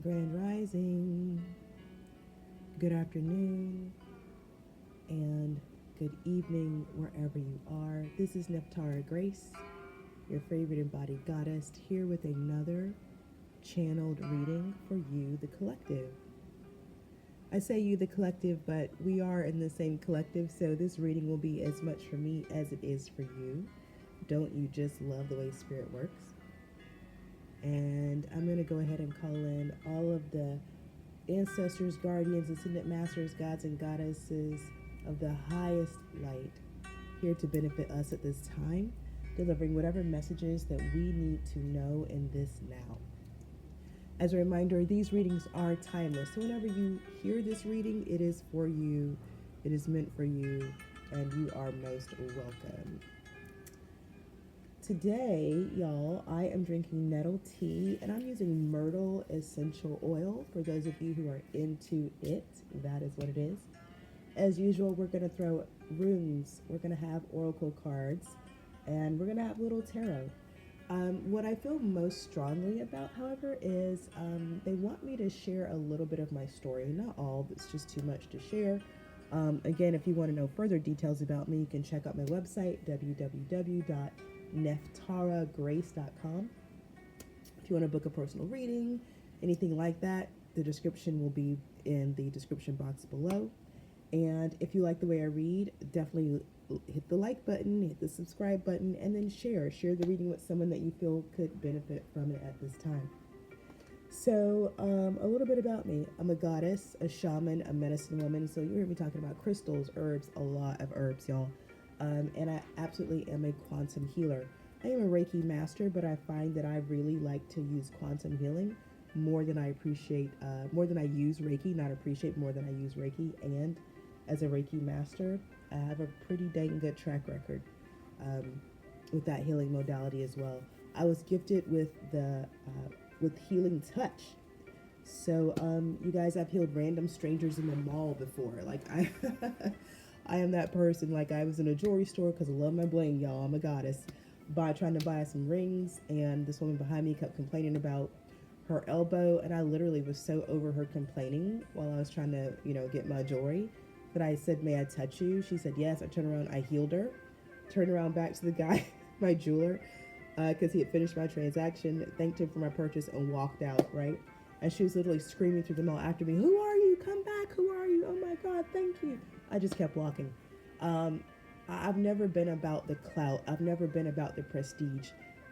Grand Rising, good afternoon, and good evening wherever you are. This is Nephtara Grace, your favorite embodied goddess, here with another channeled reading for you, the collective. I say you, the collective, but we are in the same collective, so this reading will be as much for me as it is for you. Don't you just love the way Spirit works? And I'm going to go ahead and call in all of the ancestors, guardians, ascended masters, gods, and goddesses of the highest light here to benefit us at this time, delivering whatever messages that we need to know in this now. As a reminder, these readings are timeless. So whenever you hear this reading, it is for you, it is meant for you, and you are most welcome. Today, y'all, I am drinking nettle tea, and I'm using myrtle essential oil. For those of you who are into it, that is what it is. As usual, we're going to throw runes. We're going to have oracle cards, and we're going to have little tarot. What I feel most strongly about, however, is they want me to share a little bit of my story. Not all, but it's just too much to share. Again, if you want to know further details about me, you can check out my website, www.nephtaragrace.com. If you want to book a personal reading, anything like that, the description will be in the description box below. And if you like the way I read, definitely hit the like button, hit the subscribe button, and then share the reading with someone that you feel could benefit from it at this time. So a little bit about me. I'm a goddess, a shaman, a medicine woman. So you hear me talking about crystals, herbs, a lot of herbs, y'all. And I absolutely am a quantum healer. I am a Reiki master, but I find that I really like to use quantum healing more than I appreciate, more than I use Reiki, not appreciate more than I use Reiki. And as a Reiki master, I have a pretty dang good track record with that healing modality as well. I was gifted with with healing touch. So you guys, I've healed random strangers in the mall before. Like I am that person. Like I was in a jewelry store because I love my bling, y'all. I'm a goddess. Trying to buy some rings, and this woman behind me kept complaining about her elbow, and I literally was so over her complaining while I was trying to, get my jewelry, that I said, "May I touch you?" She said yes. I turned around, I healed her, turned around back to the guy, my jeweler, because he had finished my transaction, thanked him for my purchase, and walked out, right? And she was literally screaming through the mall after me, "Who are you? Come back. Who are you? Oh my God, thank you." I just kept walking. I've never been about the clout. I've never been about the prestige.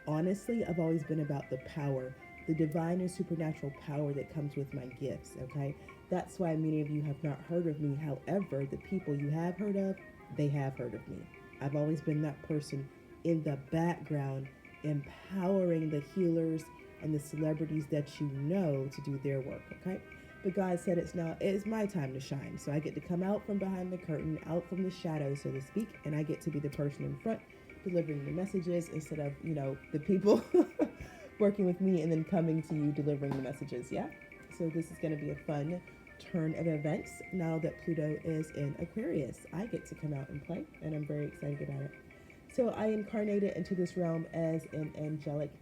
Honestly, I've always been about the power, the divine and supernatural power that comes with my gifts, okay? That's why many of you have not heard of me. However, the people you have heard of, they have heard of me. I've always been that person in the background, empowering the healers and the celebrities that you know to do their work, okay? But God said it's my time to shine. So I get to come out from behind the curtain, out from the shadows, so to speak, and I get to be the person in front delivering the messages instead of, the people working with me and then coming to you delivering the messages, yeah? So this is going to be a fun turn of events now that Pluto is in Aquarius. I get to come out and play, and I'm very excited about it. So I incarnated into this realm as an angelic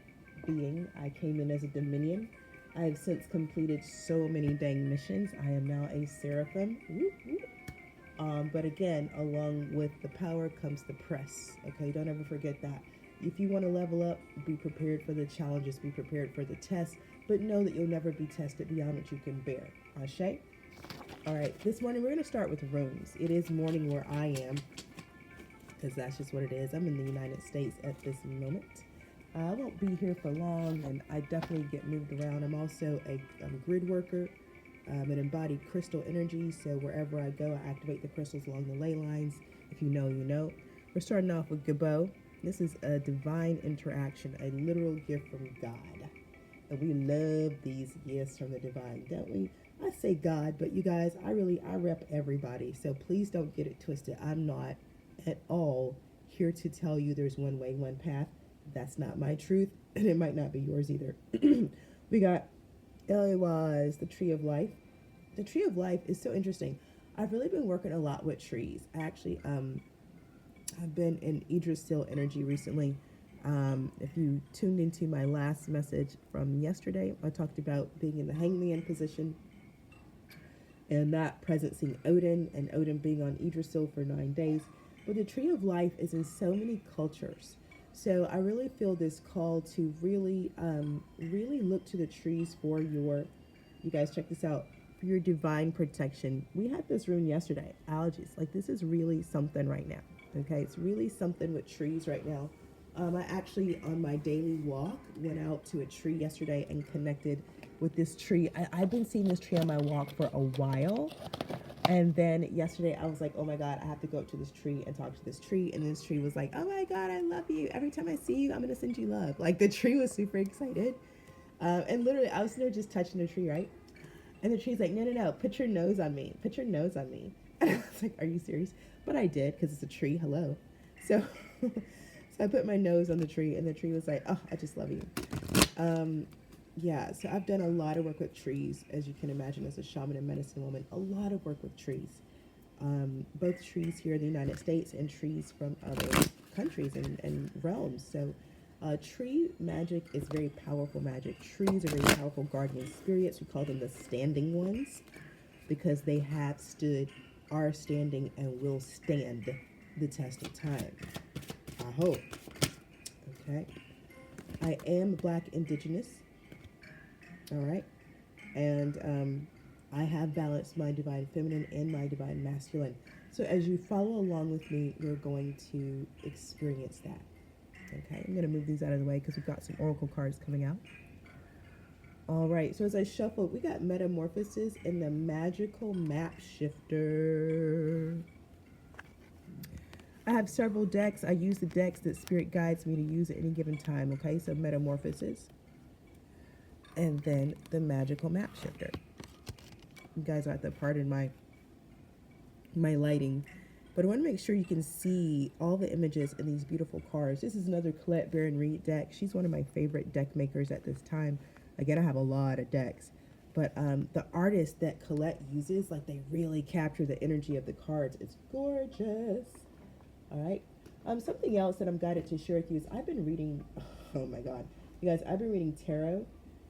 being. I came in as a dominion. I have since completed so many dang missions. I am now a seraphim. Whoop, whoop. But again, along with the power comes the press. Okay, don't ever forget that. If you want to level up, be prepared for the challenges, be prepared for the tests, but know that you'll never be tested beyond what you can bear. Ashe? All right, this morning we're going to start with runes. It is morning where I am, because that's just what it is. I'm in the United States at this moment. I won't be here for long, and I definitely get moved around. I'm also a grid worker, an embodied crystal energy, so wherever I go, I activate the crystals along the ley lines. If you know, you know. We're starting off with Gabo. This is a divine interaction, a literal gift from God. And we love these gifts from the divine, don't we? I say God, but you guys, I rep everybody, so please don't get it twisted. I'm not at all here to tell you there's one way, one path. That's not my truth, and it might not be yours either. We got Eliwaz, the Tree of Life. The Tree of Life is so interesting. I've really been working a lot with trees. Actually, I've been in Idris Seal energy recently. If you tuned into my last message from yesterday, I talked about being in the hangman position and not presencing Odin, and Odin being on Yggdrasil for 9 days. But the tree of life is in so many cultures. So I really feel this call to really, really look to the trees for your, you guys check this out, for your divine protection. We had this rune yesterday, allergies. Like, this is really something right now. Okay, it's really something with trees right now. I actually, on my daily walk, went out to a tree yesterday and connected with this tree. I've been seeing this tree on my walk for a while. And then yesterday I was like, oh my God, I have to go up to this tree and talk to this tree. And this tree was like, oh my God, I love you. Every time I see you, I'm going to send you love. Like, the tree was super excited. And literally I was there just touching the tree, right? And the tree's like, no, put your nose on me. Put your nose on me. And I was like, are you serious? But I did, because it's a tree. Hello. So, so I put my nose on the tree, and the tree was like, oh, I just love you. Yeah, so I've done a lot of work with trees, as you can imagine, as a shaman and medicine woman. A lot of work with trees. Both trees here in the United States and trees from other countries and realms. So tree magic is very powerful magic. Trees are very powerful guardian spirits. We call them the standing ones because they have stood, are standing, and will stand the test of time. I hope. Okay. I am Black Indigenous. All right. And I have balanced my divine feminine and my divine masculine. So as you follow along with me, you're going to experience that. Okay, I'm going to move these out of the way because we've got some oracle cards coming out. All right, so as I shuffle, we got Metamorphosis in the Magical Map Shifter. I have several decks. I use the decks that Spirit guides me to use at any given time. Okay, so Metamorphosis. And then the Magical Map Shifter. You guys have to pardon my lighting, but I want to make sure you can see all the images in these beautiful cards. This is another Colette Baron Reed deck. She's one of my favorite deck makers at this time. Again, I have a lot of decks, but the artists that Colette uses, like, they really capture the energy of the cards. It's gorgeous. All right. Something else that I'm guided to share with you is I've been reading, oh my God, you guys, I've been reading tarot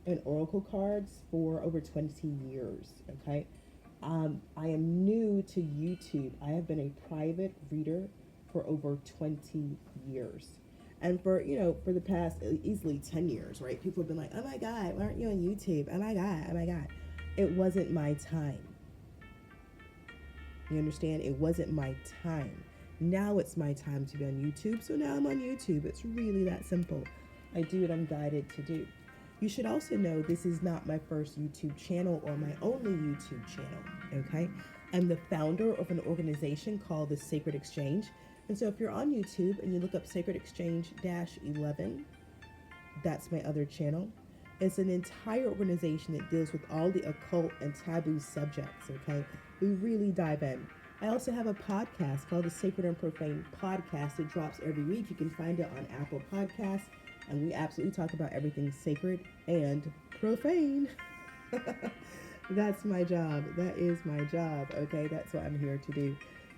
and oracle cards for over 20 years. Okay. I am new to YouTube. I have been a private reader for over 20 years. And for the past easily 10 years, right? People have been like, oh my God, why aren't you on YouTube? Oh my God. It wasn't my time. You understand? It wasn't my time. Now it's my time to be on YouTube. So now I'm on YouTube. It's really that simple. I do what I'm guided to do. You should also know this is not my first YouTube channel or my only YouTube channel, okay? I'm the founder of an organization called the Sacred Exchange. And so if you're on YouTube and you look up Sacred Exchange-11, that's my other channel. It's an entire organization that deals with all the occult and taboo subjects, okay? We really dive in. I also have a podcast called the Sacred and Profane Podcast. It drops every week. You can find it on Apple Podcasts. And we absolutely talk about everything sacred and profane. That's my job. That is my job. Okay, that's what I'm here to do.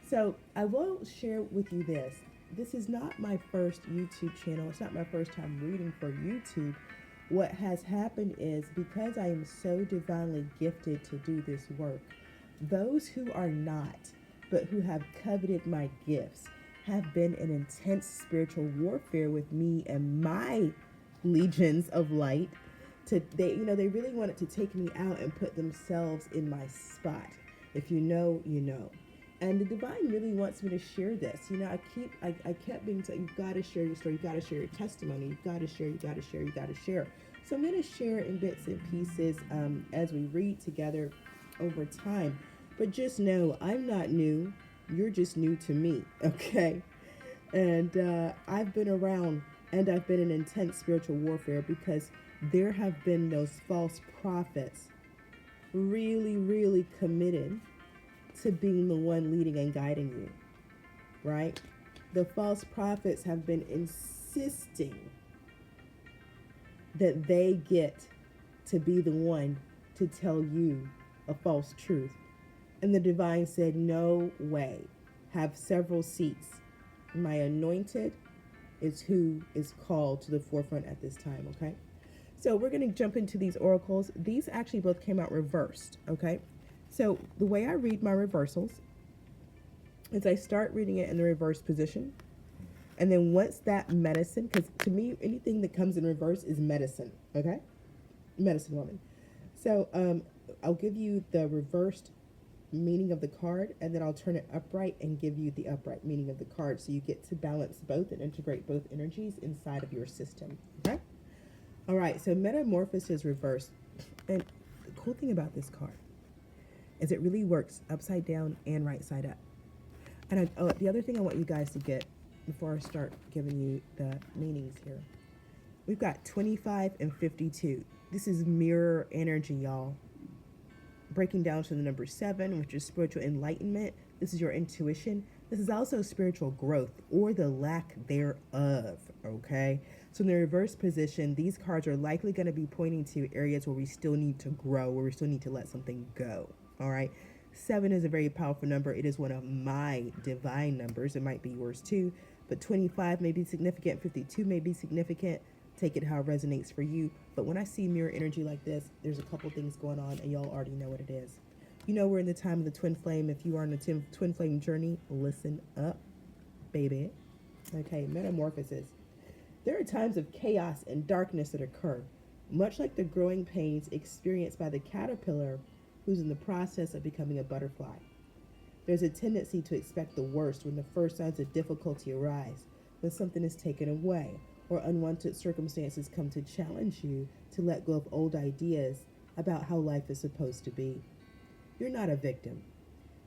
So I will share with you this. This is not my first YouTube channel. It's not my first time reading for YouTube. What has happened is because I am so divinely gifted to do this work, those who are not, but who have coveted my gifts, have been in intense spiritual warfare with me and my legions of light. They really wanted to take me out and put themselves in my spot. If you know, you know. And the divine really wants me to share this. I kept being told, you've got to share your story, you've got to share your testimony, you've got to share. So I'm going to share in bits and pieces as we read together over time. But just know, I'm not new. You're just new to me, okay? And I've been around, and I've been in intense spiritual warfare because there have been those false prophets really, really committed to being the one leading and guiding you, right? The false prophets have been insisting that they get to be the one to tell you a false truth. And the divine said, no way. Have several seats. My anointed is who is called to the forefront at this time, okay? So we're going to jump into these oracles. These actually both came out reversed, okay? So the way I read my reversals is I start reading it in the reverse position. And then once that medicine, because to me, anything that comes in reverse is medicine, okay? Medicine woman. So I'll give you the reversed meaning of the card, and then I'll turn it upright and give you the upright meaning of the card, so you get to balance both and integrate both energies inside of your system, okay? All right, so Metamorphosis is reversed. And the cool thing about this card is it really works upside down and right side up. And the other thing I want you guys to get before I start giving you the meanings here, we've got 25 and 52. This is mirror energy, y'all. Breaking down to the number 7, which is spiritual enlightenment. This is your intuition. This is also spiritual growth or the lack thereof, okay? So in the reverse position, these cards are likely going to be pointing to areas where we still need to grow, where we still need to let something go, all right? 7 is a very powerful number. It is one of my divine numbers. It might be yours too, but 25 may be significant, 52 may be significant. Take it how it resonates for you. But when I see mirror energy like this, there's a couple things going on, and y'all already know what it is. You know we're in the time of the twin flame. If you are on a twin flame journey, listen up, baby. Okay, metamorphosis. There are times of chaos and darkness that occur, much like the growing pains experienced by the caterpillar who's in the process of becoming a butterfly. There's a tendency to expect the worst when the first signs of difficulty arise, when something is taken away, or unwanted circumstances come to challenge you to let go of old ideas about how life is supposed to be. You're not a victim.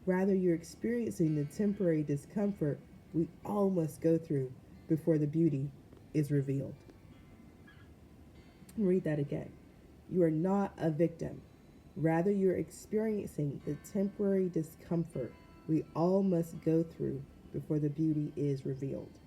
Rather, you're experiencing the temporary discomfort we all must go through before the beauty is revealed. Read that again. You are not a victim. Rather, you're experiencing the temporary discomfort we all must go through before the beauty is revealed.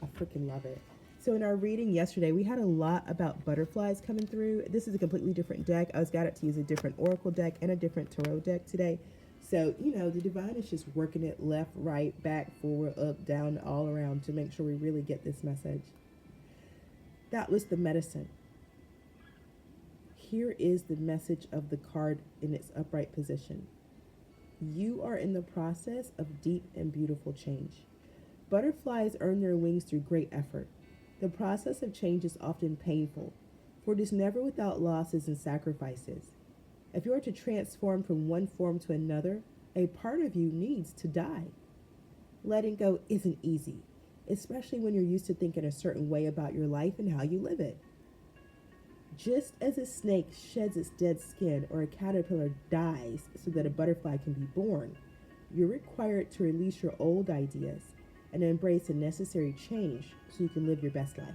I freaking love it. So in our reading yesterday, we had a lot about butterflies coming through. This is a completely different deck. I was got it to use a different oracle deck and a different tarot deck today. So, you know, the divine is just working it left, right, back, forward, up, down, all around to make sure we really get this message. That was the medicine. Here is the message of the card in its upright position. You are in the process of deep and beautiful change. Butterflies earn their wings through great effort. The process of change is often painful, for it is never without losses and sacrifices. If you are to transform from one form to another, a part of you needs to die. Letting go isn't easy, especially when you're used to thinking a certain way about your life and how you live it. Just as a snake sheds its dead skin or a caterpillar dies so that a butterfly can be born, you're required to release your old ideas and embrace a necessary change so you can live your best life.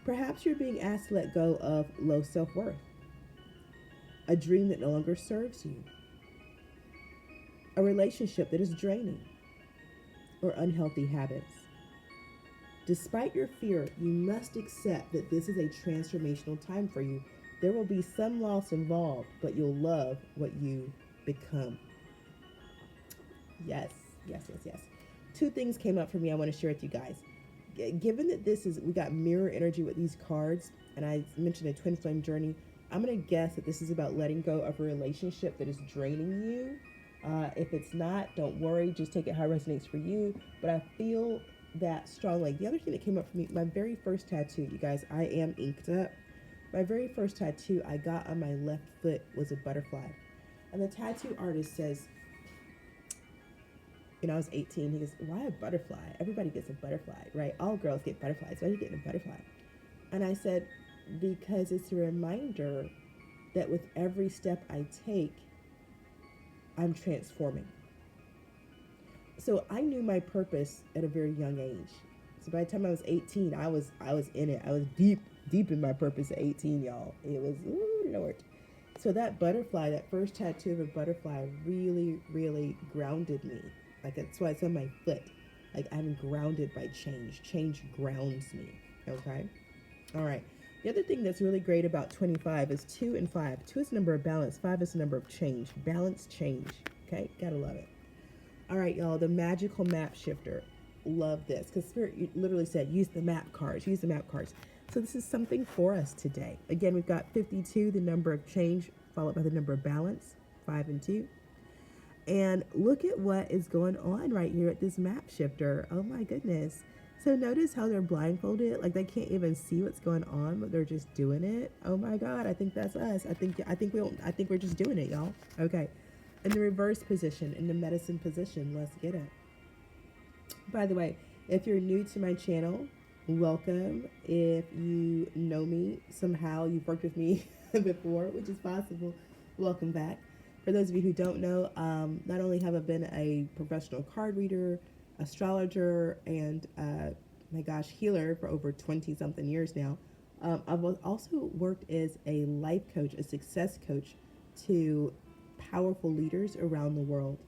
Perhaps you're being asked to let go of low self-worth, a dream that no longer serves you, a relationship that is draining, or unhealthy habits. Despite your fear, you must accept that this is a transformational time for you. There will be some loss involved, but you'll love what you become. Yes, yes, yes, yes. 2 things came up for me I want to share with you guys. Given that we got mirror energy with these cards, and I mentioned a twin flame journey, I'm going to guess that this is about letting go of a relationship that is draining you. If it's not, don't worry. Just take it how it resonates for you. But I feel that strongly. The other thing that came up for me, my very first tattoo, you guys, I am inked up. My very first tattoo I got on my left foot was a butterfly. And the tattoo artist says, I was 18, he goes, why a butterfly? Everybody gets a butterfly, right? All girls get butterflies. Why are you getting a butterfly? And I said, because it's a reminder that with every step I take, I'm transforming. So I knew my purpose at a very young age. So by the time I was 18, I was in it. I was deep in my purpose at 18, y'all. It was, ooh, Lord. So that butterfly, that first tattoo of a butterfly really, really grounded me. Like, that's why it's on my foot. Like, I'm grounded by change. Change grounds me, okay? All right. The other thing that's really great about 25 is 2 and 5. 2 is the number of balance. 5 is the number of change. Balance, change, okay? Gotta love it. All right, y'all, the magical map shifter. love this because Spirit literally said, use the map cards, use the map cards. So this is something for us today. Again, we've got 52, the number of change, followed by the number of balance, 5 and 2. And look at what is going on right here at this map shifter. Oh my goodness. So notice how they're blindfolded, like they can't even see what's going on, but they're just doing it. Oh my God, I think that's us. I think we're just doing it, y'all. Okay. In the reverse position, in the medicine position, let's get it. By the way, if you're new to my channel, welcome. If you know me somehow, you've worked with me before, which is possible, welcome back. For those of you who don't know, not only have I been a professional card reader, astrologer, and my gosh, healer for over 20 something years now, I've also worked as a life coach, a success coach to powerful leaders around the world.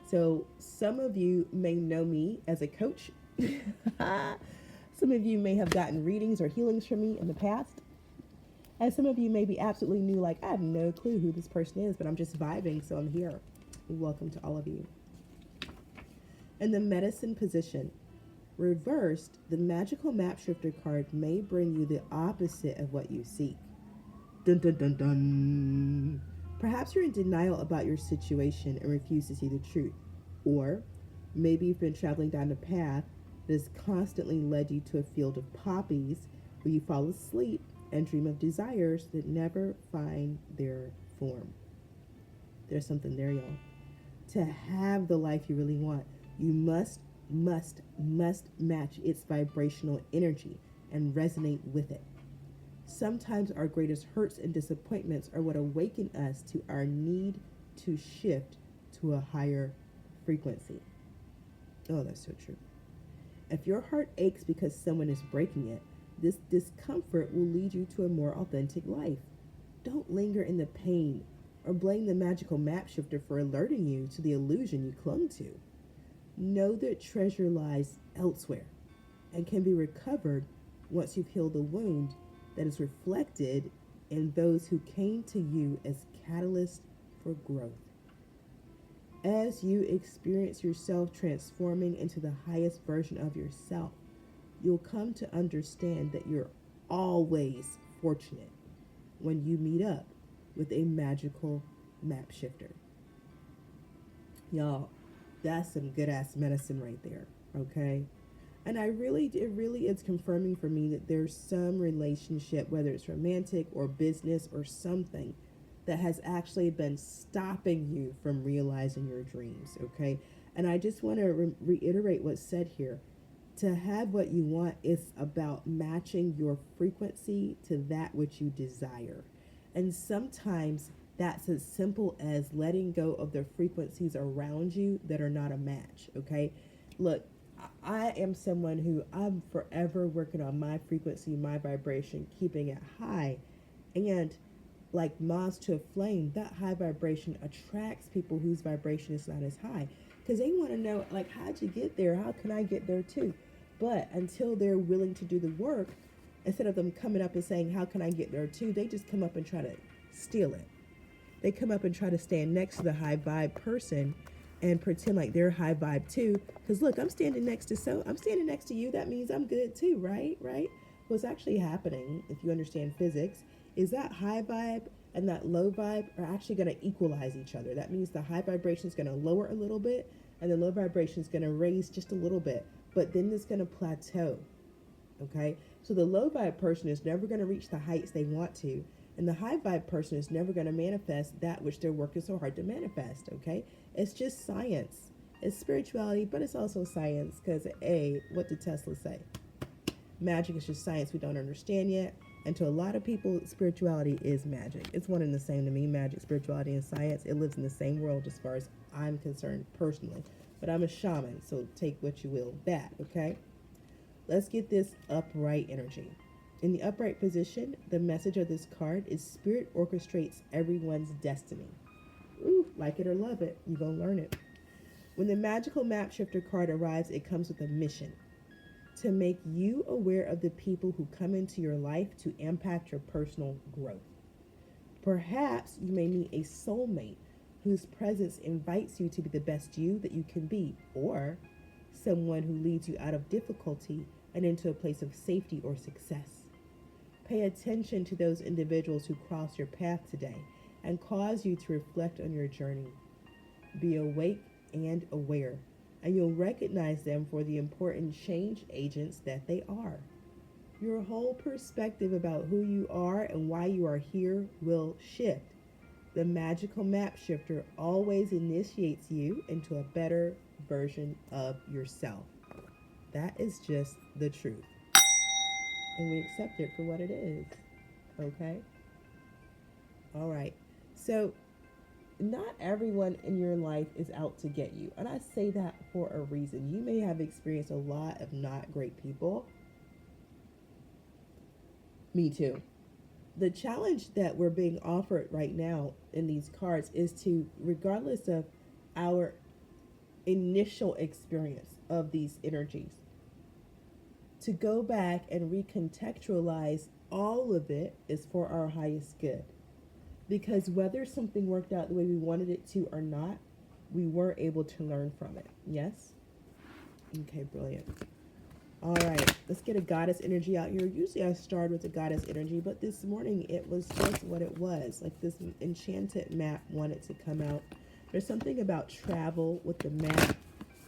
So some of you may know me as a coach. Some of you may have gotten readings or healings from me in the past. And some of you may be absolutely new, like, I have no clue who this person is, but I'm just vibing, so I'm here. Welcome to all of you. In the medicine position, reversed, the magical map shifter card may bring you the opposite of what you seek. Dun dun dun dun. Perhaps you're in denial about your situation and refuse to see the truth. Or maybe you've been traveling down a path that has constantly led you to a field of poppies where you fall asleep and dream of desires that never find their form. There's something there, y'all. To have the life you really want, you must match its vibrational energy and resonate with it. Sometimes our greatest hurts and disappointments are what awaken us to our need to shift to a higher frequency. Oh, that's so true. If your heart aches because someone is breaking it, this discomfort will lead you to a more authentic life. Don't linger in the pain or blame the magical map shifter for alerting you to the illusion you clung to. Know that treasure lies elsewhere and can be recovered once you've healed the wound that is reflected in those who came to you as catalysts for growth. As you experience yourself transforming into the highest version of yourself, you'll come to understand that you're always fortunate when you meet up with a magical map shifter. Y'all, that's some good ass medicine right there, okay? And it really is confirming for me that there's some relationship, whether it's romantic or business or something, that has actually been stopping you from realizing your dreams, okay? And I just want to reiterate what's said here. To have what you want is about matching your frequency to that which you desire. And sometimes that's as simple as letting go of the frequencies around you that are not a match, okay? Look, I am someone who I'm forever working on my frequency, my vibration, keeping it high. And like moths to a flame, that high vibration attracts people whose vibration is not as high. Because they want to know, like, how'd you get there? How can I get there too? But until they're willing to do the work, instead of them coming up and saying, how can I get there too? They just come up and try to steal it. They come up and try to stand next to the high vibe person and pretend like they're high vibe too. Because look, I'm standing next to you. That means I'm good too, right? What's actually happening, if you understand physics, is that high vibe and that low vibe are actually going to equalize each other. That means the high vibration is going to lower a little bit and the low vibration is going to raise just a little bit, but then it's going to plateau. Okay, so the low vibe person is never going to reach the heights they want to, and the high vibe person is never going to manifest that which they're working so hard to manifest. Okay, it's just science. It's spirituality, but it's also science, because what did Tesla say? Magic is just science we don't understand yet. And to a lot of people, spirituality is magic. It's one and the same to me. Magic, spirituality, and science, it lives in the same world as far as I'm concerned personally. But I'm a shaman, so take what you will of that, okay? Let's get this upright energy. In the upright position, the message of this card is Spirit orchestrates everyone's destiny. Ooh, like it or love it, you're going to learn it. When the magical map shifter card arrives, it comes with a mission: to make you aware of the people who come into your life to impact your personal growth. Perhaps you may meet a soulmate whose presence invites you to be the best you that you can be, or someone who leads you out of difficulty and into a place of safety or success. Pay attention to those individuals who cross your path today and cause you to reflect on your journey. Be awake and aware, and you'll recognize them for the important change agents that they are. Your whole perspective about who you are and why you are here will shift. The magical map shifter always initiates you into a better version of yourself. That is just the truth. And we accept it for what it is. Okay? All right. So, not everyone in your life is out to get you. And I say that for a reason. You may have experienced a lot of not great people. Me too. The challenge that we're being offered right now in these cards is to, regardless of our initial experience of these energies, to go back and recontextualize all of it is for our highest good. Because whether something worked out the way we wanted it to or not, we were able to learn from it. Yes? Okay, brilliant. All right, let's get a goddess energy out here. Usually I start with a goddess energy, but this morning it was just what it was. Like this enchanted map wanted to come out. There's something about travel with the map,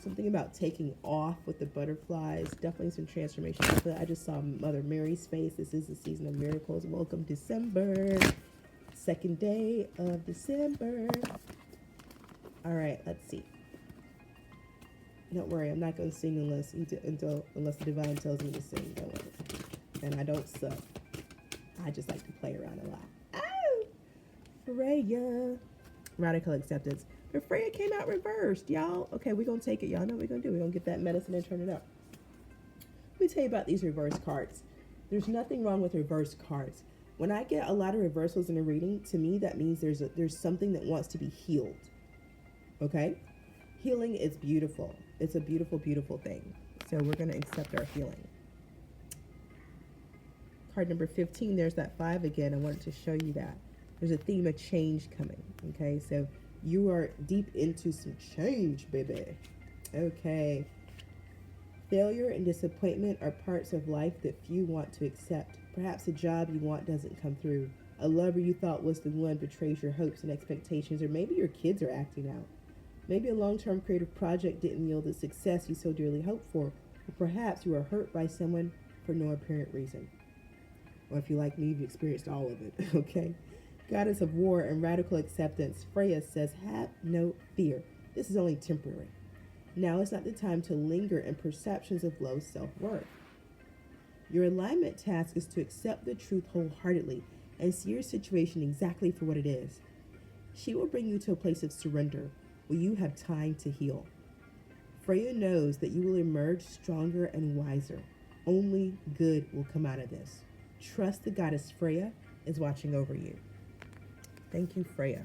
something about taking off with the butterflies, definitely some transformation. But I just saw Mother Mary's face. This is the season of miracles. Welcome December, second day of December. All right, let's see. Don't worry, I'm not going to sing unless the divine tells me to sing. Don't worry. And I don't suck. I just like to play around a lot. Oh! Freya. Radical acceptance. But Freya came out reversed, y'all. Okay, we're going to take it. Y'all know what we're going to do. We're going to get that medicine and turn it up. Let me tell you about these reverse cards. There's nothing wrong with reverse cards. When I get a lot of reversals in a reading, to me, that means there's something that wants to be healed. Okay? Healing is beautiful. It's a beautiful, beautiful thing. So we're going to accept our healing. Card number 15, there's that 5 again. I wanted to show you that. There's a theme of change coming. Okay, so you are deep into some change, baby. Okay. Failure and disappointment are parts of life that few want to accept. Perhaps a job you want doesn't come through. A lover you thought was the one betrays your hopes and expectations, or maybe your kids are acting out. Maybe a long-term creative project didn't yield the success you so dearly hoped for, or perhaps you were hurt by someone for no apparent reason. Or if you're like me, you've experienced all of it, okay? Goddess of War and Radical Acceptance, Freya says, have no fear. This is only temporary. Now is not the time to linger in perceptions of low self-worth. Your alignment task is to accept the truth wholeheartedly and see your situation exactly for what it is. She will bring you to a place of surrender, will you have time to heal. Freya knows that you will emerge stronger and wiser. Only good will come out of this. Trust the goddess Freya is watching over you. Thank you, Freya.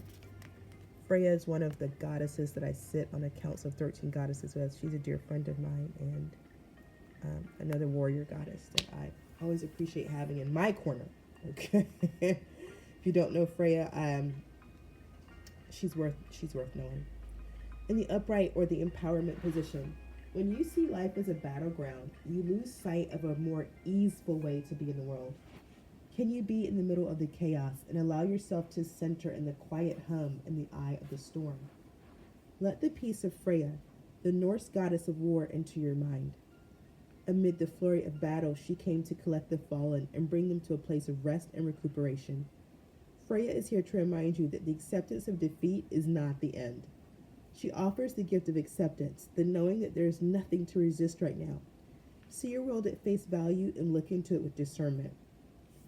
Freya is one of the goddesses that I sit on a council of 13 goddesses with. She's a dear friend of mine and another warrior goddess that I always appreciate having in my corner. Okay. If you don't know Freya, she's worth knowing. In the upright or the empowerment position, when you see life as a battleground, you lose sight of a more easeful way to be in the world. Can you be in the middle of the chaos and allow yourself to center in the quiet hum in the eye of the storm? Let the peace of Freya, the Norse goddess of war, enter your mind. Amid the flurry of battle, she came to collect the fallen and bring them to a place of rest and recuperation. Freya is here to remind you that the acceptance of defeat is not the end. She offers the gift of acceptance, the knowing that there is nothing to resist right now. See your world at face value and look into it with discernment.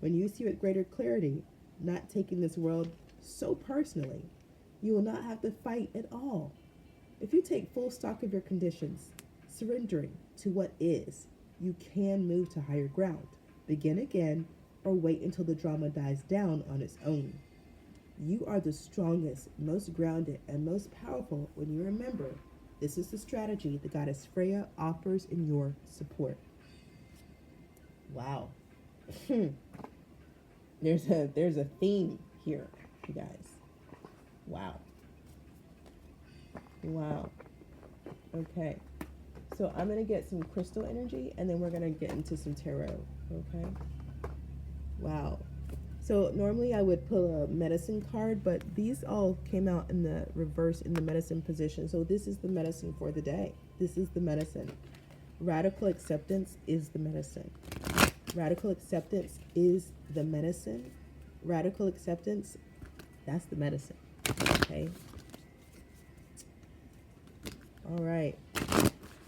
When you see with greater clarity, not taking this world so personally, you will not have to fight at all. If you take full stock of your conditions, surrendering to what is, you can move to higher ground, begin again, or wait until the drama dies down on its own. You are the strongest, most grounded, and most powerful when you remember this is the strategy the goddess Freya offers in your support. Wow. There's a theme here, you guys. Wow. Okay. So I'm going to get some crystal energy, and then we're going to get into some tarot. Okay. Wow. So normally I would pull a medicine card, but these all came out in the reverse in the medicine position. So this is the medicine for the day. This is the medicine. Radical acceptance is the medicine. Radical acceptance is the medicine. Radical acceptance, that's the medicine. Okay. All right.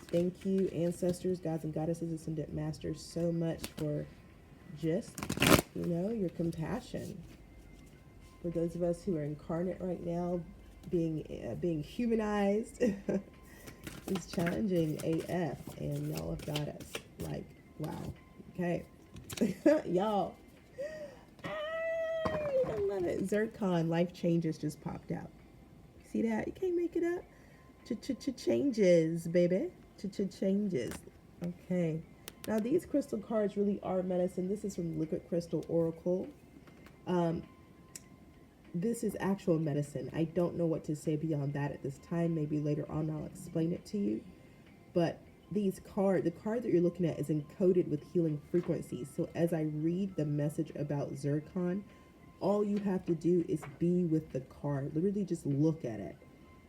Thank you, ancestors, gods and goddesses, ascended masters, so much for just, your compassion. For those of us who are incarnate right now, being humanized is challenging AF, and y'all have got us. Like, wow. Okay. Y'all. I love it. Zircon, life changes just popped out. See that? You can't make it up. Changes, baby. Changes. Okay. Now these crystal cards really are medicine. This is from Liquid Crystal Oracle. This is actual medicine. I don't know what to say beyond that at this time. Maybe later on I'll explain it to you. But the card that you're looking at is encoded with healing frequencies. So as I read the message about zircon, all you have to do is be with the card. Literally just look at it,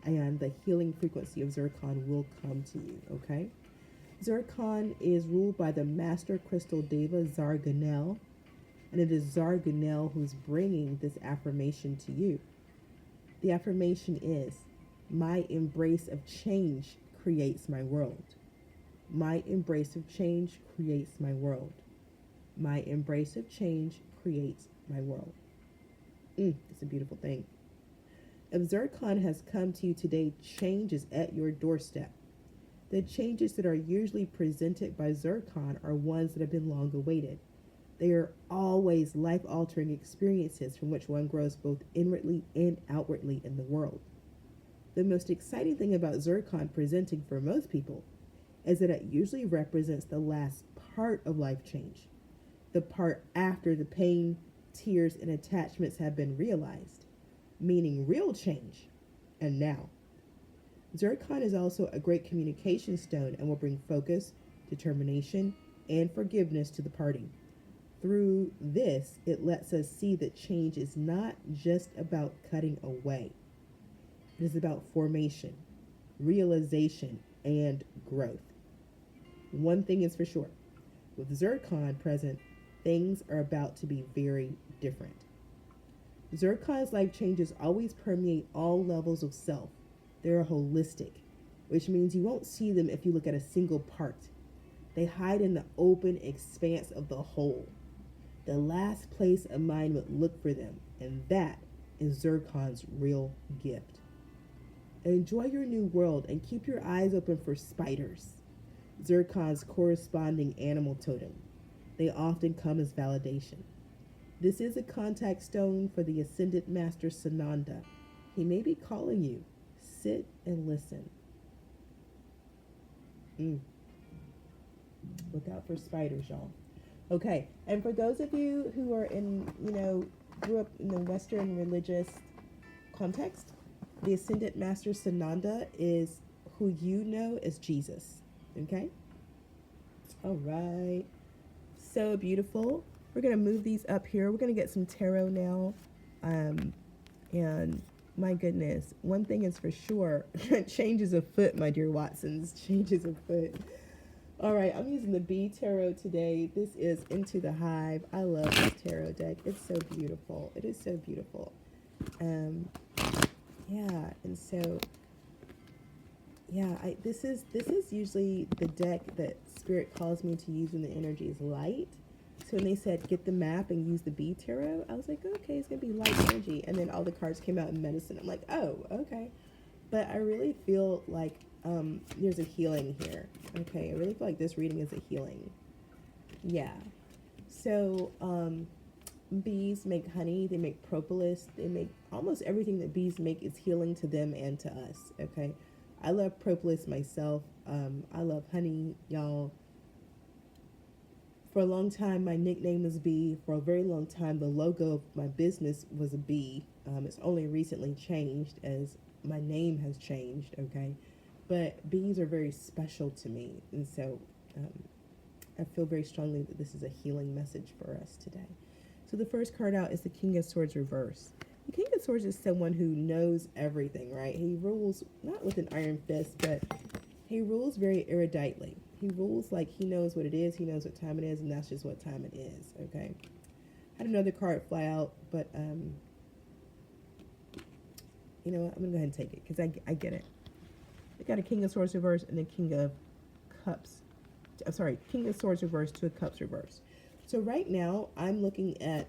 and the healing frequency of zircon will come to you, okay? Zircon is ruled by the master crystal deva Zarganel, and it is Zarganel who's bringing this affirmation to you. The affirmation is, my embrace of change creates my world. My embrace of change creates my world. My embrace of change creates my world. It's a beautiful thing. If zircon has come to you today, change is at your doorstep. The changes that are usually presented by zircon are ones that have been long awaited. They are always life-altering experiences from which one grows both inwardly and outwardly in the world. The most exciting thing about zircon presenting for most people is that it usually represents the last part of life change, the part after the pain, tears, and attachments have been realized, meaning real change, and now. Zircon is also a great communication stone and will bring focus, determination, and forgiveness to the party. Through this, it lets us see that change is not just about cutting away. It is about formation, realization, and growth. One thing is for sure. With zircon present, things are about to be very different. Zircon's life changes always permeate all levels of self. They're holistic, which means you won't see them if you look at a single part. They hide in the open expanse of the whole. The last place a mind would look for them, and that is zircon's real gift. Enjoy your new world and keep your eyes open for spiders, zircon's corresponding animal totem. They often come as validation. This is a contact stone for the Ascended Master Sananda. He may be calling you. Sit and listen. Look out for spiders, y'all. Okay, and for those of you who are grew up in the Western religious context, the Ascended Master Sananda is who you know as Jesus. Okay? All right. So beautiful. We're going to move these up here. We're going to get some tarot now. And my goodness, one thing is for sure, change is afoot, my dear Watsons. Change is afoot. All right, I'm using the B Tarot today. This is Into the Hive. I love this tarot deck. It's so beautiful. It is so beautiful. This is usually the deck that Spirit calls me to use when the energy is light. So when they said get the map and use the B Tarot, I was like, okay, it's gonna be light energy. And then all the cards came out in medicine. I'm like, oh, okay. But I really feel like there's a healing here. Okay, I really feel like this reading is a healing. Yeah. So bees make honey, they make propolis, they make almost everything that bees make is healing to them and to us. Okay. I love propolis myself. I love honey, y'all. For a long time, my nickname was Bee. For a very long time, the logo of my business was a bee. It's only recently changed as my name has changed, okay? but bees are very special to me. And so I feel very strongly that this is a healing message for us today. So the first card out is the King of Swords reverse. The King of Swords is someone who knows everything, right? He rules not with an iron fist, but he rules very eruditely. He rules like he knows what it is, he knows what time it is, and that's just what time it is, okay? I had another card fly out, but you know what? I'm going to go ahead and take it because I get it. We got a King of Swords reverse and a King of Cups. I'm sorry, King of Swords reverse to a Cups reverse. So right now, I'm looking at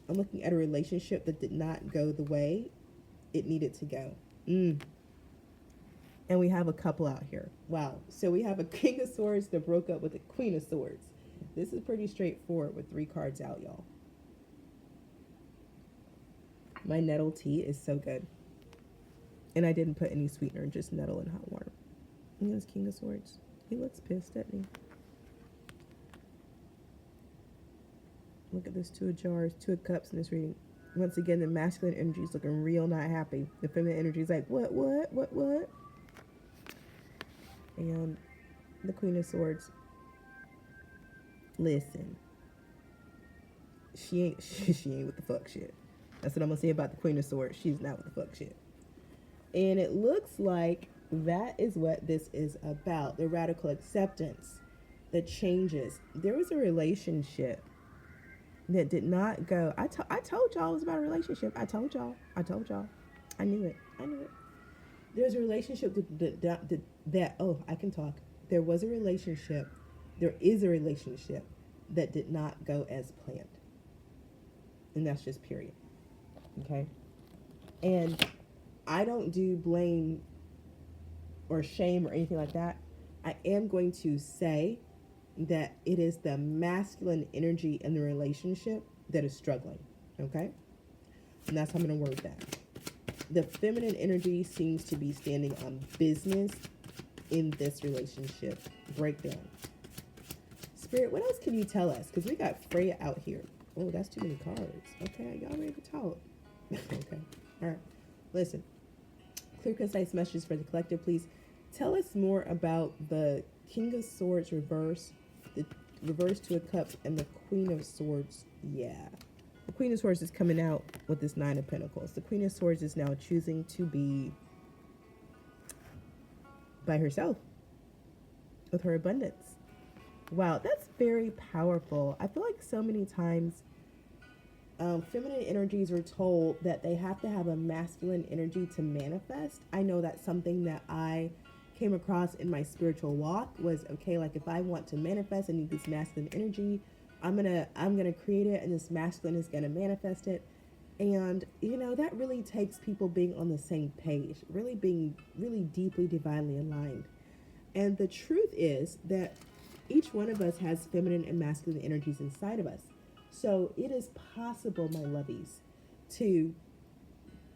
a relationship that did not go the way it needed to go. And we have a couple out here. Wow. So we have a King of Swords that broke up with a Queen of Swords. This is pretty straightforward with 3 cards out, y'all. My nettle tea is so good. And I didn't put any sweetener, just nettle and hot water. And this King of Swords. He looks pissed at me. Look at this 2 of Jars, 2 of Cups in this reading. Once again, the masculine energy is looking real not happy. The feminine energy is like, what? And the Queen of Swords. Listen. She ain't with the fuck shit. That's what I'm going to say about the Queen of Swords. She's not with the fuck shit. And it looks like that is what this is about. The radical acceptance, the changes. There was a relationship that did not go. I told y'all it was about a relationship. I told y'all. I knew it. There's a relationship that oh, I can talk. There was a relationship. There is a relationship that did not go as planned. And that's just period. Okay? And I don't do blame or shame or anything like that. I am going to say that it is the masculine energy in the relationship that is struggling. Okay? And that's how I'm going to word that. The feminine energy seems to be standing on business in this relationship breakdown. Spirit, what else can you tell us? Because we got Freya out here. Oh, that's too many cards. Okay, y'all ready to talk? Okay, all right. Listen, clear, concise messages for the collective, please. Tell us more about the King of Swords reverse, the reverse 2 of Cups, and the Queen of Swords. Yeah. The Queen of Swords is coming out with this 9 of Pentacles. The Queen of Swords is now choosing to be by herself with her abundance. Wow, that's very powerful. I feel like so many times feminine energies are told that they have to have a masculine energy to manifest. I know that's something that I came across in my spiritual walk was, okay, like if I want to manifest, I need this masculine energy. I'm gonna create it, and this masculine is gonna manifest it. And you know, that really takes people being on the same page, really being really deeply divinely aligned. And the truth is that each one of us has feminine and masculine energies inside of us. So it is possible, my lovies, to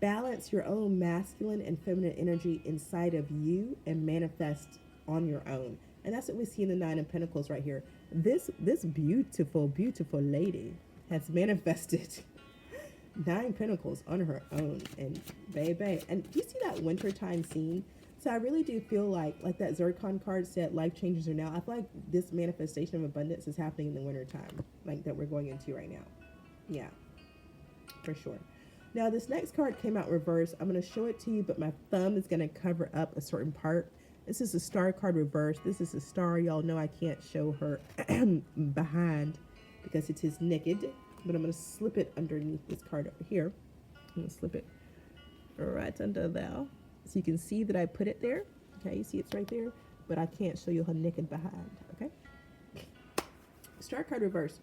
balance your own masculine and feminine energy inside of you and manifest on your own. And that's what we see in the 9 of Pentacles right here. This beautiful, beautiful lady has manifested 9 Pentacles on her own. And baby, and do you see that wintertime scene? So I really do feel like that Zircon card said, life changes are now. I feel like this manifestation of abundance is happening in the wintertime, like that we're going into right now. Yeah, for sure. Now, this next card came out reverse. I'm going to show it to you, but my thumb is going to cover up a certain part. This is a star card reverse. This is a star. Y'all know I can't show her behind because it is naked, but I'm going to slip it underneath this card over here. I'm going to slip it right under there. So you can see that I put it there. Okay, you see it's right there, but I can't show you her naked behind. Okay. Star card reverse.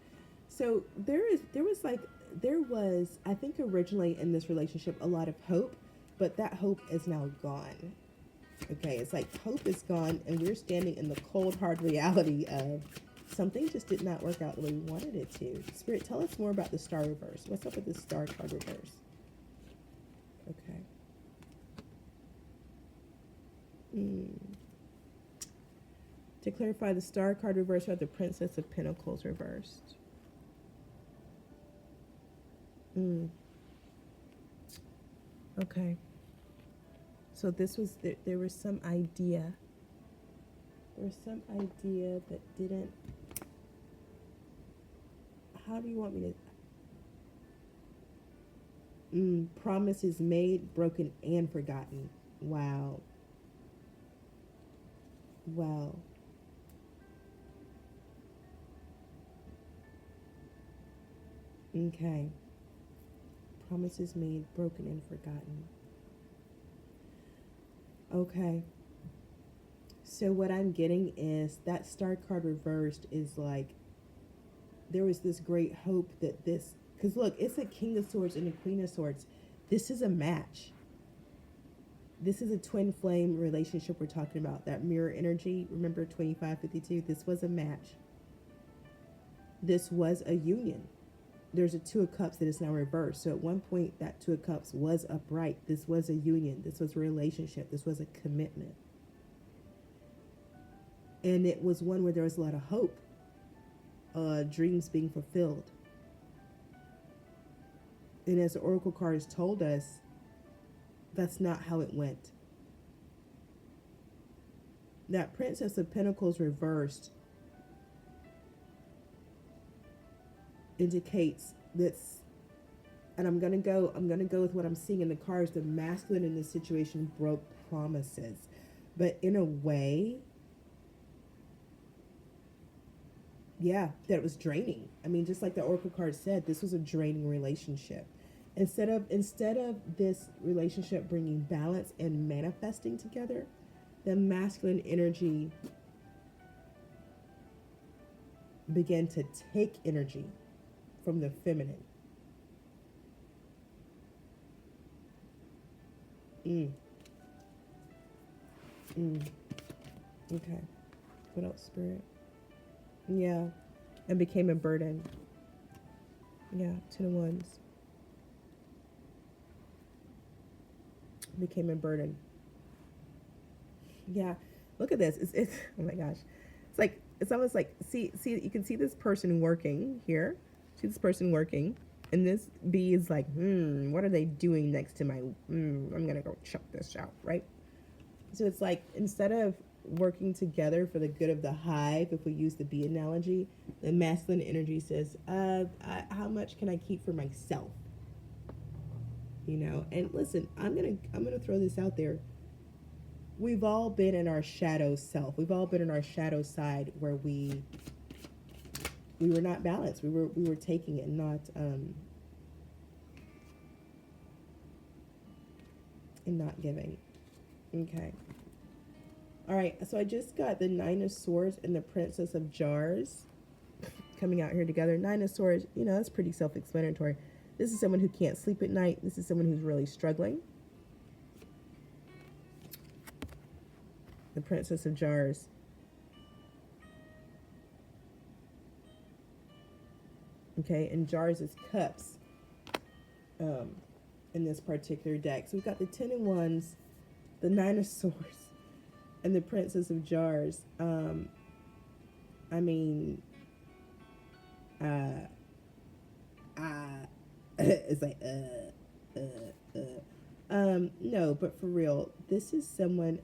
So there was, I think originally in this relationship, a lot of hope, but that hope is now gone. Okay, it's like hope is gone, and we're standing in the cold, hard reality of something just did not work out the way we wanted it to. Spirit, tell us more about the star reverse. What's up with this star card reverse? Okay. To clarify, the star card reversed, we have the Princess of Pentacles reversed. Okay. So this was, there was some idea. There was some idea that didn't, how do you want me to, promises made, broken, and forgotten. Wow. Wow. Okay. Promises made, broken, and forgotten. Okay. So what I'm getting is that star card reversed is like, there was this great hope that this, because look, it's a King of Swords and a Queen of Swords. This is a match. This is a twin flame relationship we're talking about. That mirror energy, remember 2552? This was a match. This was a union. There's a Two of Cups that is now reversed. So at one point, that Two of Cups was upright. This was a union. This was a relationship. This was a commitment. And it was one where there was a lot of hope. Dreams being fulfilled. And as the Oracle cards told us, that's not how it went. That Princess of Pentacles reversed indicates this, and I'm gonna go with what I'm seeing in the cards. The masculine in this situation broke promises, but in a way, yeah, that was draining. I mean, just like the Oracle card said, this was a draining relationship. Instead of this relationship bringing balance and manifesting together, the masculine energy began to take energy from the feminine. Okay. What else, Spirit? Yeah. And became a burden. Yeah, Ten of Wands. Became a burden. Yeah. Look at this. It's oh my gosh. It's almost like see you can see this person working here. See this person working. And this bee is like, what are they doing next to my I'm gonna go check this out, right? So it's like, instead of working together for the good of the hive, if we use the bee analogy, the masculine energy says, how much can I keep for myself? You know, and listen, I'm gonna throw this out there. We've all been in our shadow self. We've all been in our shadow side where we were not balanced. We were taking it, not and not giving. Okay. All right. So I just got the Nine of Swords and the Princess of Jars coming out here together. Nine of Swords, you know, that's pretty self-explanatory. This is someone who can't sleep at night. This is someone who's really struggling. The Princess of Jars. Okay, and Jars is cups in this particular deck. So we've got the Ten of Wands, the Nine of Swords, and the Princess of Jars. I mean, it's like, no, but for real, this is someone,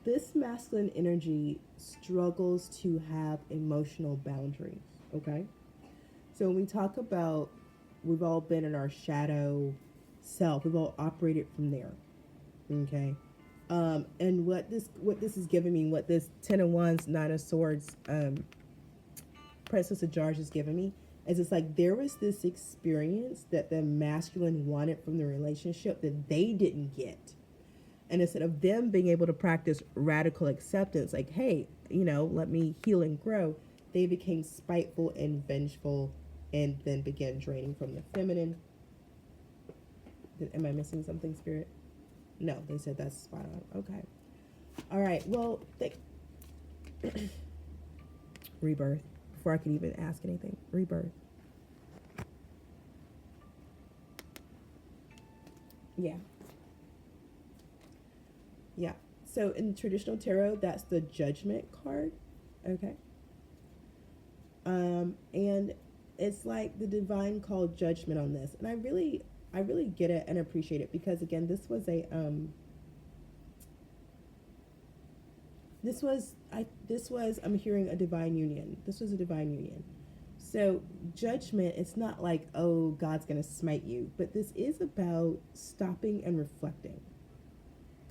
this masculine energy struggles to have emotional boundaries, okay? So when we talk about, we've all been in our shadow self, we've all operated from there, okay? And what this is giving me, what this Ten of Wands, Nine of Swords, Princess of Jars is giving me, is it's like there was this experience that the masculine wanted from the relationship that they didn't get. And instead of them being able to practice radical acceptance, like, hey, you know, let me heal and grow, they became spiteful and vengeful and then began draining from the feminine. Am I missing something, Spirit? No, they said that's spot on. Okay. All right. Well, rebirth. Before I could even ask anything. Rebirth. Yeah. Yeah. So in traditional tarot, that's the Judgment card. Okay. And it's like the divine called judgment on this. And I really get it and appreciate it, because again, I'm hearing a divine union. This was a divine union. So judgment, it's not like, oh, God's going to smite you, but this is about stopping and reflecting,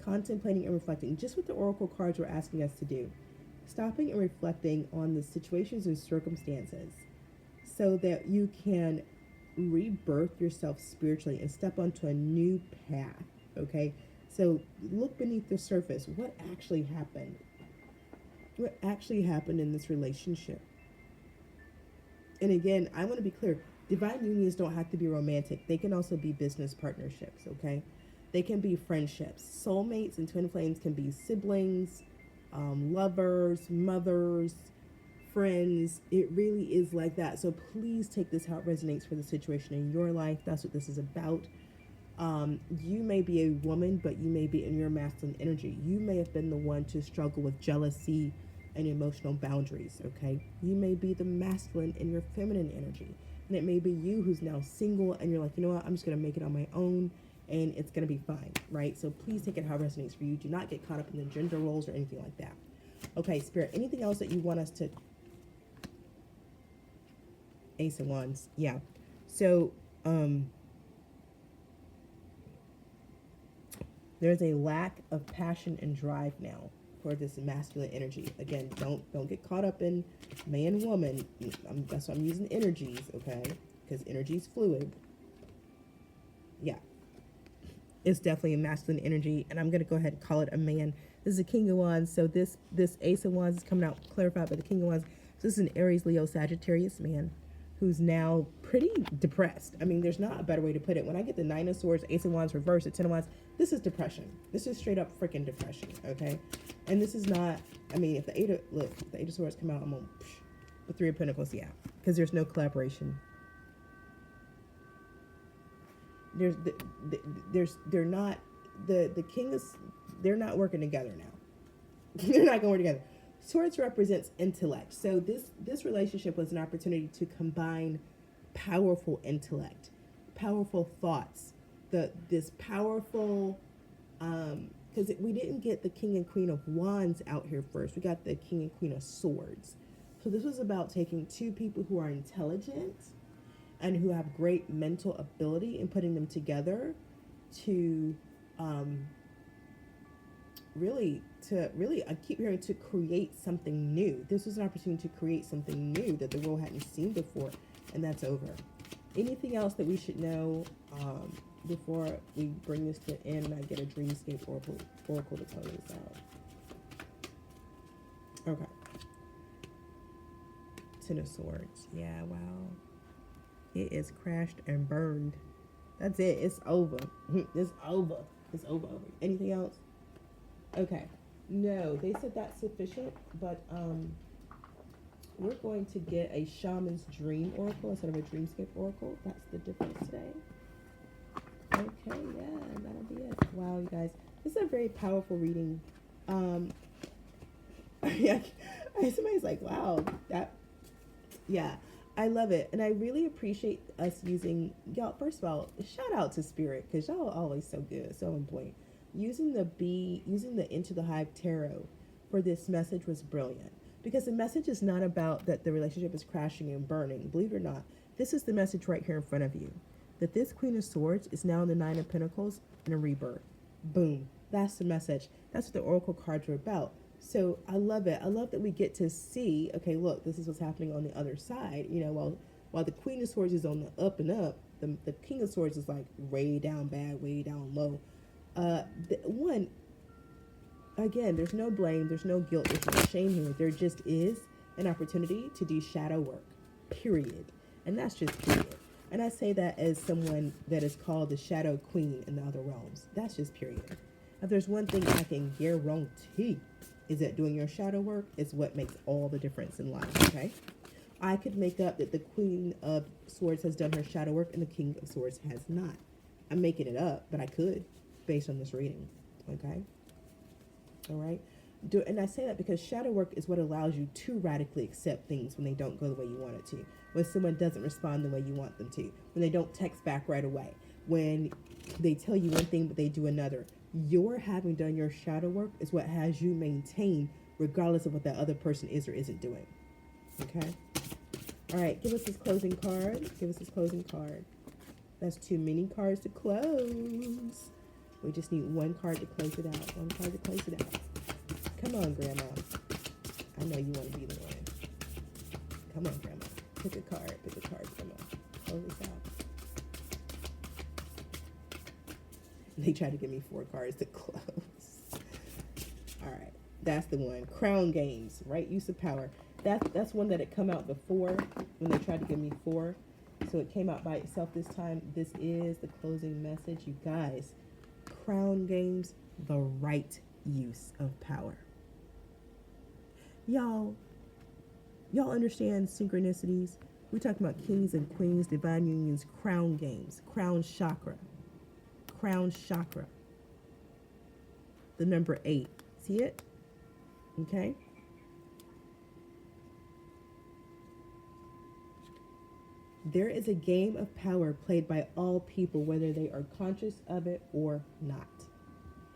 contemplating and reflecting, just what the oracle cards were asking us to do. Stopping and reflecting on the situations and circumstances so that you can rebirth yourself spiritually and step onto a new path, okay? So look beneath the surface. What actually happened? What actually happened in this relationship? And again, I want to be clear. Divine unions don't have to be romantic. They can also be business partnerships, okay? They can be friendships. Soulmates and twin flames can be siblings, lovers, mothers, friends. It really is like that. So please take this how it resonates for the situation in your life. That's what this is about. You may be a woman, but you may be in your masculine energy. You may have been the one to struggle with jealousy and emotional boundaries, okay? You may be the masculine in your feminine energy. And it may be you who's now single and you're like, you know what, I'm just going to make it on my own and it's going to be fine, right? So please take it how it resonates for you. Do not get caught up in the gender roles or anything like that. Okay, Spirit, anything else that you want us to... Ace of Wands, yeah. So, there's a lack of passion and drive now for this masculine energy. Again, don't get caught up in man, woman. That's why I'm using energies, okay? Because energy is fluid. Yeah. It's definitely a masculine energy, and I'm going to go ahead and call it a man. This is a King of Wands, so this Ace of Wands is coming out clarified by the King of Wands. So this is an Aries, Leo, Sagittarius man who's now pretty depressed. I mean, there's not a better way to put it. When I get the Nine of Swords, Ace of Wands reversed, the Ten of Wands, this is depression. This is straight up freaking depression, okay? And this is not, I mean, if the Eight of Swords come out, I'm on the Three of Pentacles, yeah, because there's no collaboration. They're not, the king is, they're not working together now. They're not going to work together. Swords represents intellect. So this relationship was an opportunity to combine powerful intellect, powerful thoughts, this powerful, because we didn't get the King and Queen of Wands out here first. We got the King and Queen of Swords. So this was about taking two people who are intelligent and who have great mental ability and putting them together to I keep hearing, to create something new. This was an opportunity to create something new that the world hadn't seen before, and that's over. Anything else that we should know before we bring this to an end and I get a Dreamscape Oracle to close this out? Okay. Ten of Swords. Yeah, wow. It is crashed and burned. That's it. It's over. It's over. It's over. Anything else? Okay. No, they said that's sufficient, but we're going to get a Shaman's Dream Oracle instead of a Dreamscape Oracle. That's the difference today. Okay, yeah, that'll be it. Wow, you guys. This is a very powerful reading. Yeah, somebody's like, wow, that, yeah, I love it. And I really appreciate us using, y'all, first of all, shout out to Spirit, because y'all are always so good, so on point. Using the Into the Hive Tarot for this message was brilliant, because the message is not about that the relationship is crashing and burning. Believe it or not, this is the message right here in front of you, that this Queen of Swords is now in the Nine of Pentacles in a rebirth. Boom. That's the message. That's what the Oracle cards are about. So I love it. I love that we get to see, okay, look, this is what's happening on the other side. You know, while the Queen of Swords is on the up and up, the King of Swords is like way down bad, way down low. Again, there's no blame, there's no guilt, there's no shame here. There just is an opportunity to do shadow work, period. And that's just period. And I say that as someone that is called the Shadow Queen in the other realms. That's just period. If there's one thing I can guarantee, is that doing your shadow work is what makes all the difference in life, okay? I could make up that the Queen of Swords has done her shadow work and the King of Swords has not. I'm making it up, but I could, based on this reading, okay? All right. And I say that because shadow work is what allows you to radically accept things when they don't go the way you want it to, when someone doesn't respond the way you want them to, when they don't text back right away, when they tell you one thing but they do another. Your having done your shadow work is what has you maintain regardless of what that other person is or isn't doing. Okay? All right, give us this closing card. Give us this closing card. That's too many cards to close. We just need one card to close it out. One card to close it out. Come on, Grandma. I know you want to be the one. Come on, Grandma. Pick a card. Pick a card, Grandma. Close this out. They tried to give me 4 cards to close. All right. That's the one. Crown games. Right use of power. That's one that had come out before when they tried to give me 4. So it came out by itself this time. This is the closing message. You guys, crown games, the right use of power. Y'all understand synchronicities? We're talking about kings and queens, divine unions, crown games, crown chakra. Crown chakra. The number 8. See it? Okay. There is a game of power played by all people, whether they are conscious of it or not.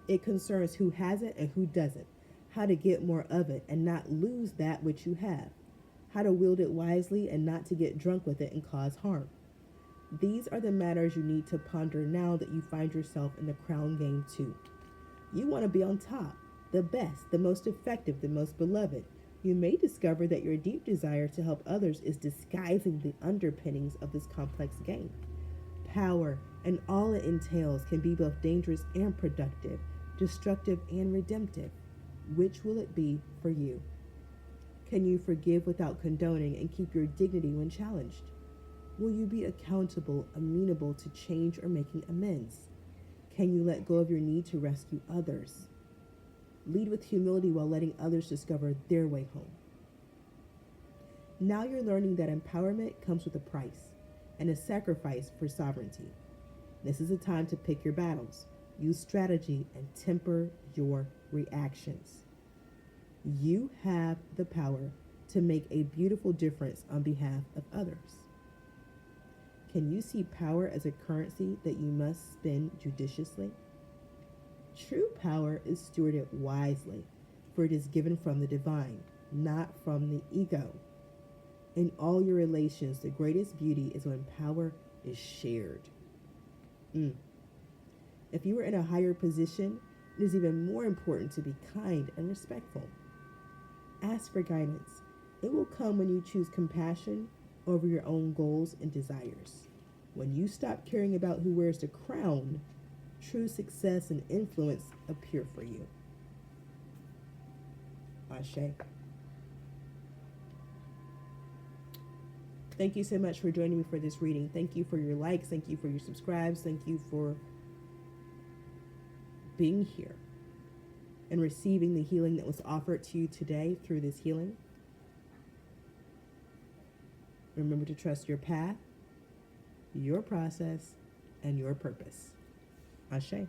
It concerns who has it and who doesn't, how to get more of it and not lose that which you have, how to wield it wisely and not to get drunk with it and cause harm. These are the matters you need to ponder now that you find yourself in the crown game too. You want to be on top, the best, the most effective, the most beloved. You may discover that your deep desire to help others is disguising the underpinnings of this complex game. Power and all it entails can be both dangerous and productive, destructive and redemptive. Which will it be for you? Can you forgive without condoning and keep your dignity when challenged? Will you be accountable, amenable to change or making amends? Can you let go of your need to rescue others? Lead with humility while letting others discover their way home. Now you're learning that empowerment comes with a price and a sacrifice for sovereignty. This is a time to pick your battles, use strategy, and temper your reactions. You have the power to make a beautiful difference on behalf of others. Can you see power as a currency that you must spend judiciously? True power is stewarded wisely, for it is given from the divine, not from the ego. In all your relations, the greatest beauty is when power is shared. If you are in a higher position, it is even more important to be kind and respectful. Ask for guidance. It will come when you choose compassion over your own goals and desires. When you stop caring about who wears the crown, true success and influence appear for you. Ashe. Thank you so much for joining me for this reading. Thank you for your likes. Thank you for your subscribes. Thank you for being here and receiving the healing that was offered to you today through this healing. Remember to trust your path, your process, and your purpose. Ashe.